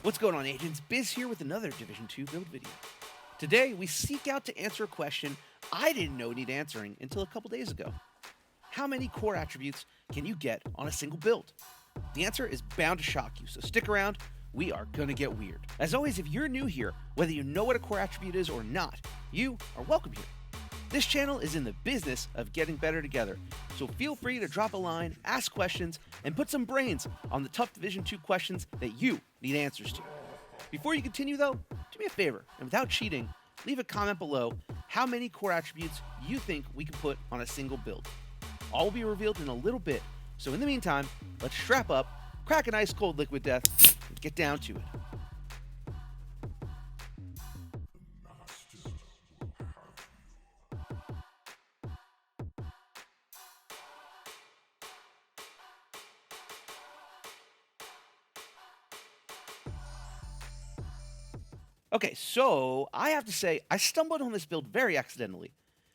What's going on, agents? Biz here with another Division 2 build video. Today, we seek out to answer a question I didn't know needed answering until a couple days ago. How many core attributes can you get on a single build? The answer is bound to shock you, so stick around. We are gonna get weird. As always, if you're new here, whether you know what a core attribute is or not, you are welcome here. This channel is in the business of getting better together, so feel free to drop a line, ask questions, and put some brains on the tough Division 2 questions that you need answers to. Before you continue though, do me a favor, and without cheating, leave a comment below how many core attributes you think we can put on a single build. All will be revealed in a little bit, so in the meantime, let's strap up, crack an ice cold liquid death, and get down to it. Okay, so I have to say, I stumbled on this build very accidentally.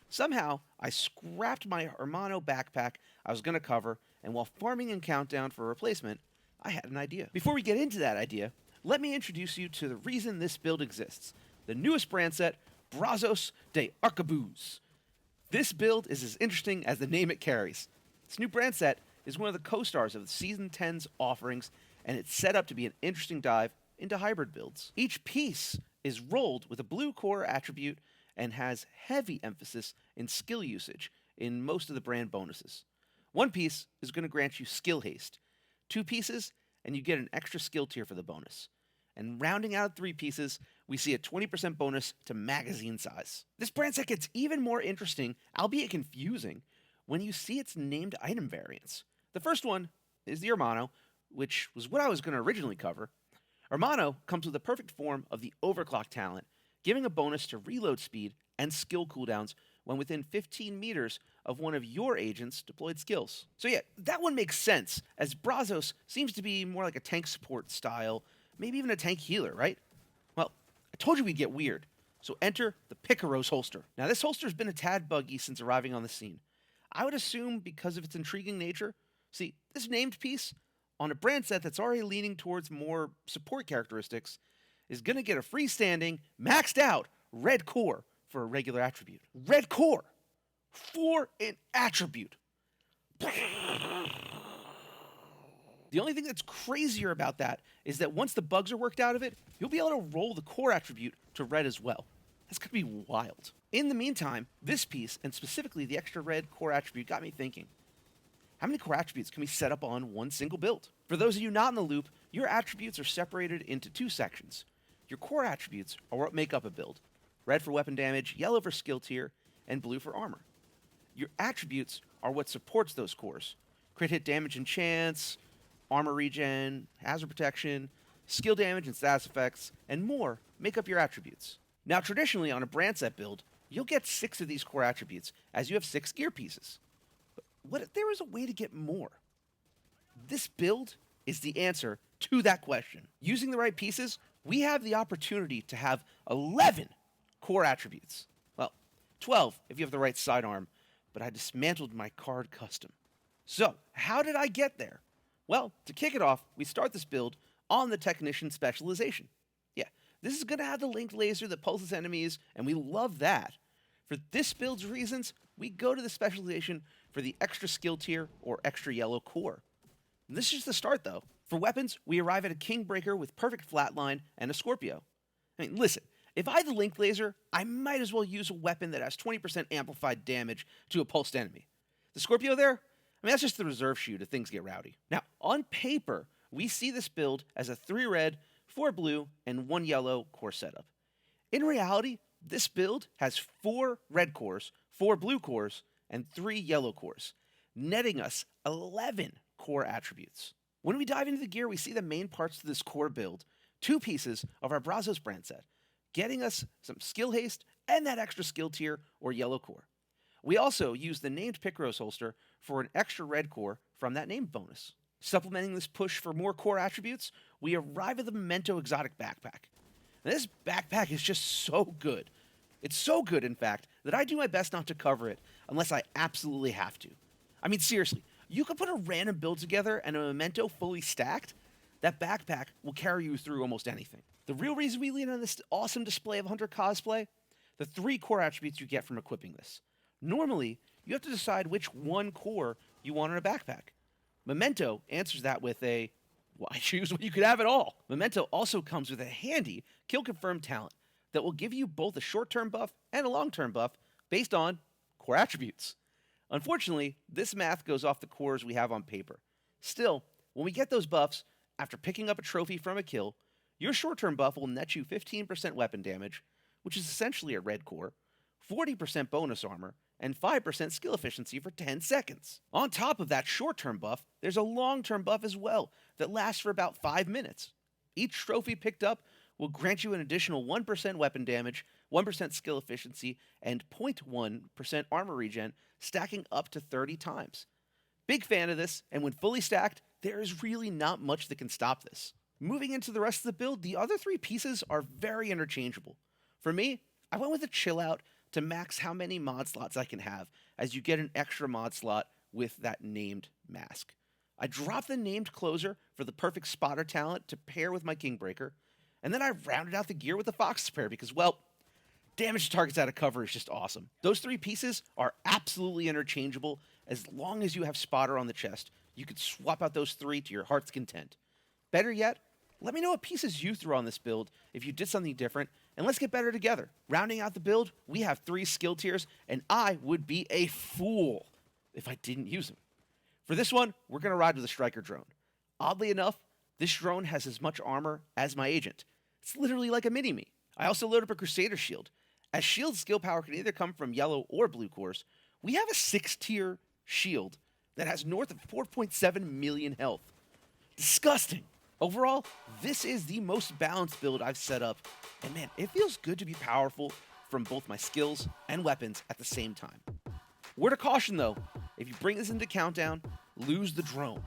Somehow, I scrapped my Hermano backpack I was going to cover, and while farming in Countdown for a replacement, I had an idea. Before we get into that idea, let me introduce you to the reason this build exists. The newest brand set, Brazos de Arquebus. This build is as interesting as the name it carries. This new brand set is one of the co-stars of the Season 10's offerings, and it's set up to be an interesting dive into hybrid builds. Each piece is rolled with a blue core attribute and has heavy emphasis in skill usage in most of the brand bonuses. One piece is going to grant you skill haste. 2 pieces, and you get an extra skill tier for the bonus. And rounding out 3 pieces, we see a 20% bonus to magazine size. This brand set gets even more interesting, albeit confusing, when you see its named item variants. The first one is the Hermano, which was what I was going to originally cover. Hermano comes with the perfect form of the overclock talent, giving a bonus to reload speed and skill cooldowns when within 15 meters of one of your agents' deployed skills. So yeah, that one makes sense, as Brazos seems to be more like a tank support style, maybe even a tank healer, right? Well, I told you we'd get weird, so enter the Picaros holster. Now this holster's been a tad buggy since arriving on the scene. I would assume because of its intriguing nature. See, this named piece, on a brand set that's already leaning towards more support characteristics, is going to get a freestanding, maxed out red core for a regular attribute. Red core for an attribute. The only thing that's crazier about that is that once the bugs are worked out of it, you'll be able to roll the core attribute to red as well. That's going to be wild. In the meantime, this piece, and specifically the extra red core attribute, got me thinking. How many core attributes can we set up on one single build? For those of you not in the loop, your attributes are separated into 2 sections. Your core attributes are what make up a build. Red for weapon damage, yellow for skill tier, and blue for armor. Your attributes are what supports those cores. Crit hit damage and chance, armor regen, hazard protection, skill damage and status effects, and more make up your attributes. Now traditionally on a brand set build, you'll get 6 of these core attributes as you have 6 gear pieces. What if there was a way to get more? This build is the answer to that question. Using the right pieces, we have the opportunity to have 11 core attributes. Well, 12 if you have the right sidearm, but I dismantled my card custom. So, how did I get there? Well, to kick it off, we start this build on the Technician specialization. Yeah, this is going to have the linked laser that pulses enemies, and we love that. For this build's reasons, we go to the specialization for the extra skill tier or extra yellow core. And this is just the start though. For weapons, we arrive at a Kingbreaker with perfect flatline and a Scorpio. I mean, listen, if I had the linked laser, I might as well use a weapon that has 20% amplified damage to a pulsed enemy. The Scorpio there, I mean, that's just the reserve shoot if things get rowdy. Now, on paper, we see this build as a 3 red, 4 blue, and 1 yellow core setup. In reality, this build has 4 red cores, 4 blue cores, and 3 yellow cores, netting us 11 core attributes. When we dive into the gear, we see the main parts to this core build, 2 pieces of our Brazos brand set, getting us some skill haste and that extra skill tier or yellow core. We also use the named Picaros holster for an extra red core from that named bonus. Supplementing this push for more core attributes, we arrive at the Memento Exotic Backpack. Now, this backpack is just so good. It's so good, in fact, that I do my best not to cover it unless I absolutely have to. I mean, seriously, you could put a random build together and a Memento fully stacked? that backpack will carry you through almost anything. The real reason we lean on this awesome display of Hunter cosplay, the 3 core attributes you get from equipping this. Normally, you have to decide which one core you want in a backpack. Memento answers that with a, why choose when you could have it all? Memento also comes with a handy kill confirm talent that will give you both a short-term buff and a long-term buff based on core attributes. Unfortunately, this math goes off the cores we have on paper. Still, when we get those buffs, after picking up a trophy from a kill, your short-term buff will net you 15% weapon damage, which is essentially a red core, 40% bonus armor, and 5% skill efficiency for 10 seconds. On top of that short-term buff, there's a long-term buff as well that lasts for about 5 minutes. Each trophy picked up will grant you an additional 1% weapon damage, 1% skill efficiency, and 0.1% armor regen, stacking up to 30 times. Big fan of this, and when fully stacked, there is really not much that can stop this. Moving into the rest of the build, the other 3 pieces are very interchangeable. For me, I went with a chill out to max how many mod slots I can have, as you get an extra mod slot with that named mask. I dropped the named closer for the perfect spotter talent to pair with my Kingbreaker, and then I rounded out the gear with the Fox pair because, well, damage to targets out of cover is just awesome. Those 3 pieces are absolutely interchangeable. As long as you have spotter on the chest, you could swap out those 3 to your heart's content. Better yet, let me know what pieces you threw on this build if you did something different, and let's get better together. Rounding out the build, we have 3 skill tiers, and I would be a fool if I didn't use them. For this one, we're going to ride with a Striker drone. Oddly enough, this drone has as much armor as my agent. It's literally like a mini-me. I also load up a Crusader shield. As shield skill power can either come from yellow or blue cores, we have a 6-tier shield that has north of 4.7 million health. Disgusting. Overall, this is the most balanced build I've set up, and man, it feels good to be powerful from both my skills and weapons at the same time. Word of caution though, if you bring this into Countdown, lose the drone.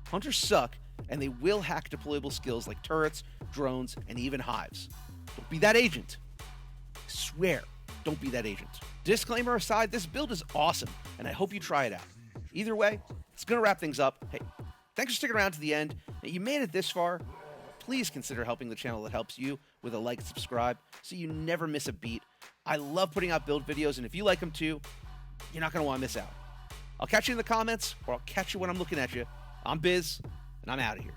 Hunters suck, and they will hack deployable skills like turrets, drones, and even hives. Don't be that agent. I swear, don't be that agent. Disclaimer aside, this build is awesome, and I hope you try it out. Either way, it's going to wrap things up. Hey, thanks for sticking around to the end. If you made it this far, please consider helping the channel that helps you with a like and subscribe so you never miss a beat. I love putting out build videos, and if you like them too, you're not going to want to miss out. I'll catch you in the comments, or I'll catch you when I'm looking at you. I'm Biz, and I'm out of here.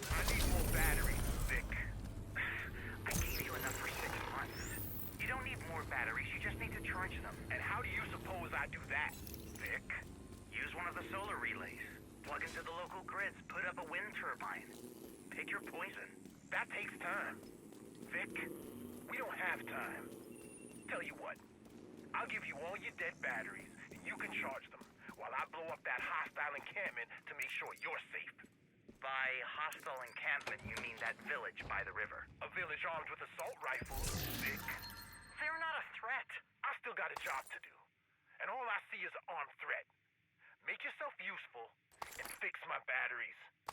I need more batteries, Vic. I gave you enough for 6 months. You don't need more batteries, you just need to charge them. And how do you suppose I do that, Vic? Use one of the solar relays. Plug into the local grids, put up a wind turbine. Pick your poison. That takes time. Vic, we don't have time. Tell you what, I'll give you all your dead batteries, and you can charge them, while I blow up that hostile encampment to make sure you're safe. By hostile encampment, you mean that village by the river? A village armed with assault rifles, Vic. They're not a threat. I still got a job to do. And all I see is an armed threat. Make yourself useful and fix my batteries.